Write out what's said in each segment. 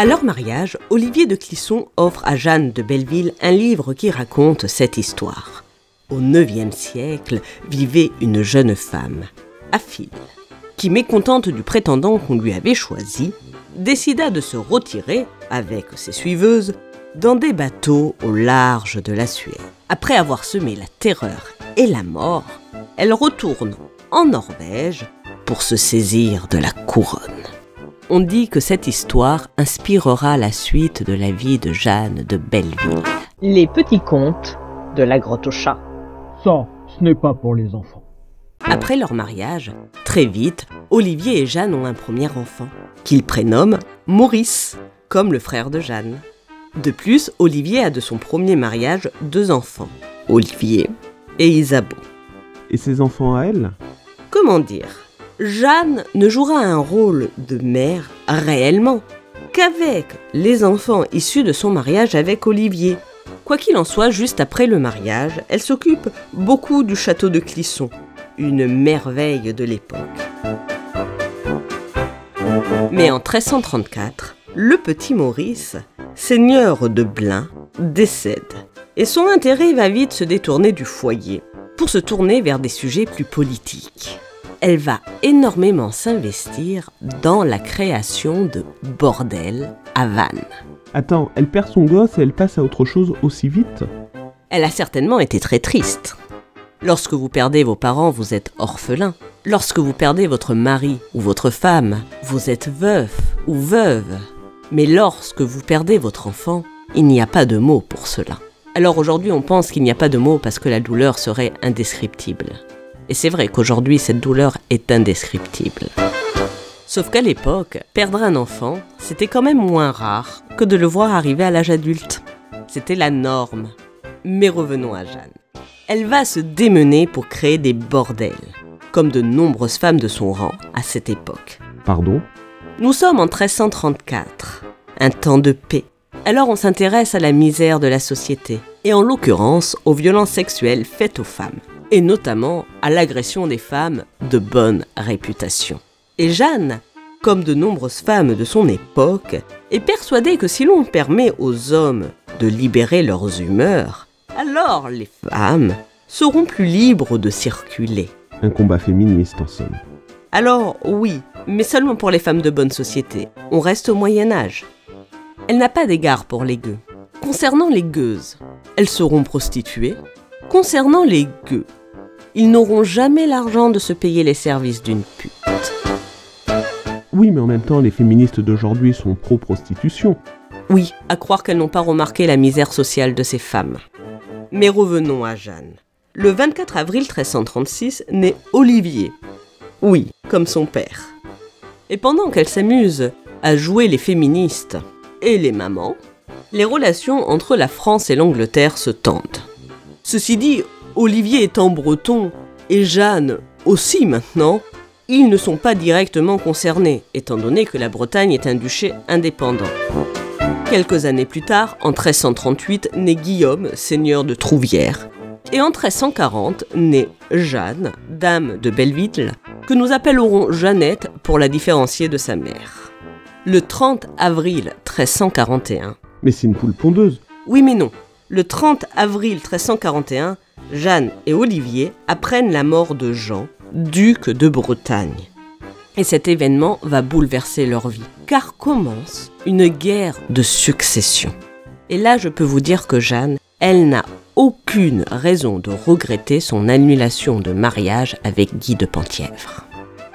À leur mariage, Olivier de Clisson offre à Jeanne de Belleville un livre qui raconte cette histoire. Au IXe siècle vivait une jeune femme, Aphile, qui, mécontente du prétendant qu'on lui avait choisi, décida de se retirer, avec ses suiveuses, dans des bateaux au large de la Suède. Après avoir semé la terreur et la mort, elle retourne en Norvège pour se saisir de la couronne. On dit que cette histoire inspirera la suite de la vie de Jeanne de Belleville. Les petits contes de la grotte au chat. Ça, ce n'est pas pour les enfants. Après leur mariage, très vite, Olivier et Jeanne ont un premier enfant, qu'ils prénomment Maurice, comme le frère de Jeanne. De plus, Olivier a de son premier mariage 2 enfants, Olivier et Isabeau. Et ses enfants à elle? Comment dire? Jeanne ne jouera un rôle de mère réellement qu'avec les enfants issus de son mariage avec Olivier. Quoi qu'il en soit, juste après le mariage, elle s'occupe beaucoup du château de Clisson, une merveille de l'époque. Mais en 1334, le petit Maurice, seigneur de Blain, décède. Et son intérêt va vite se détourner du foyer pour se tourner vers des sujets plus politiques. Elle va énormément s'investir dans la création de bordels à Vannes. Attends, elle perd son gosse et elle passe à autre chose aussi vite? Elle a certainement été très triste. Lorsque vous perdez vos parents, vous êtes orphelin. Lorsque vous perdez votre mari ou votre femme, vous êtes veuf ou veuve. Mais lorsque vous perdez votre enfant, il n'y a pas de mots pour cela. Alors aujourd'hui, on pense qu'il n'y a pas de mots parce que la douleur serait indescriptible. Et c'est vrai qu'aujourd'hui, cette douleur est indescriptible. Sauf qu'à l'époque, perdre un enfant, c'était quand même moins rare que de le voir arriver à l'âge adulte. C'était la norme. Mais revenons à Jeanne. Elle va se démener pour créer des bordels, comme de nombreuses femmes de son rang à cette époque. Pardon? Nous sommes en 1334, un temps de paix. Alors on s'intéresse à la misère de la société, et en l'occurrence aux violences sexuelles faites aux femmes, et notamment à l'agression des femmes de bonne réputation. Et Jeanne, comme de nombreuses femmes de son époque, est persuadée que si l'on permet aux hommes de libérer leurs humeurs, alors les femmes seront plus libres de circuler. Un combat féministe en somme. Alors oui, mais seulement pour les femmes de bonne société. On reste au Moyen-Âge. Elle n'a pas d'égard pour les gueux. Concernant les gueuses, elles seront prostituées. Concernant les gueux, ils n'auront jamais l'argent de se payer les services d'une pute. Oui, mais en même temps, les féministes d'aujourd'hui sont pro-prostitution. Oui, à croire qu'elles n'ont pas remarqué la misère sociale de ces femmes. Mais revenons à Jeanne. Le 24 avril 1336 naît Olivier. Oui, comme son père. Et pendant qu'elle s'amuse à jouer les féministes et les mamans, les relations entre la France et l'Angleterre se tendent. Ceci dit, Olivier étant breton et Jeanne aussi maintenant, ils ne sont pas directement concernés, étant donné que la Bretagne est un duché indépendant. Quelques années plus tard, en 1338, naît Guillaume, seigneur de Trouvières. Et en 1340, naît Jeanne, dame de Belleville, que nous appellerons Jeannette pour la différencier de sa mère. Le 30 avril 1341... Mais c'est une poule pondeuse. Oui mais non. Le 30 avril 1341, Jeanne et Olivier apprennent la mort de Jean, duc de Bretagne. Et cet événement va bouleverser leur vie, car commence une guerre de succession. Et là, je peux vous dire que Jeanne, elle n'a aucune raison de regretter son annulation de mariage avec Guy de Penthièvre.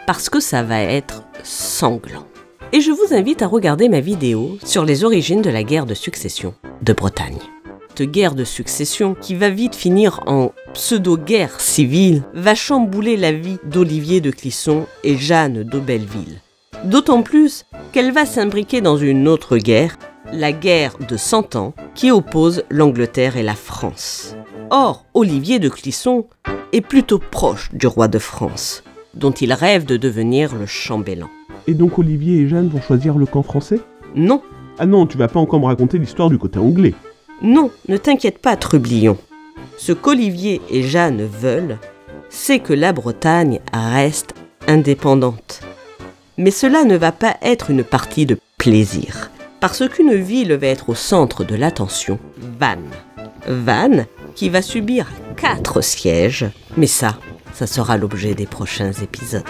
Parce que ça va être sanglant. Et je vous invite à regarder ma vidéo sur les origines de la guerre de succession de Bretagne. Cette guerre de succession, qui va vite finir en pseudo-guerre civile, va chambouler la vie d'Olivier de Clisson et Jeanne de Belleville. D'autant plus qu'elle va s'imbriquer dans une autre guerre, la guerre de 100 ans, qui oppose l'Angleterre et la France. Or, Olivier de Clisson est plutôt proche du roi de France, dont il rêve de devenir le chambellan. Et donc Olivier et Jeanne vont choisir le camp français? Non. Ah non, tu vas pas encore me raconter l'histoire du côté anglais. Non, ne t'inquiète pas, Trublion. Ce qu'Olivier et Jeanne veulent, c'est que la Bretagne reste indépendante. Mais cela ne va pas être une partie de plaisir. Parce qu'une ville va être au centre de l'attention, Vannes. Vannes qui va subir 4 sièges, mais ça sera l'objet des prochains épisodes.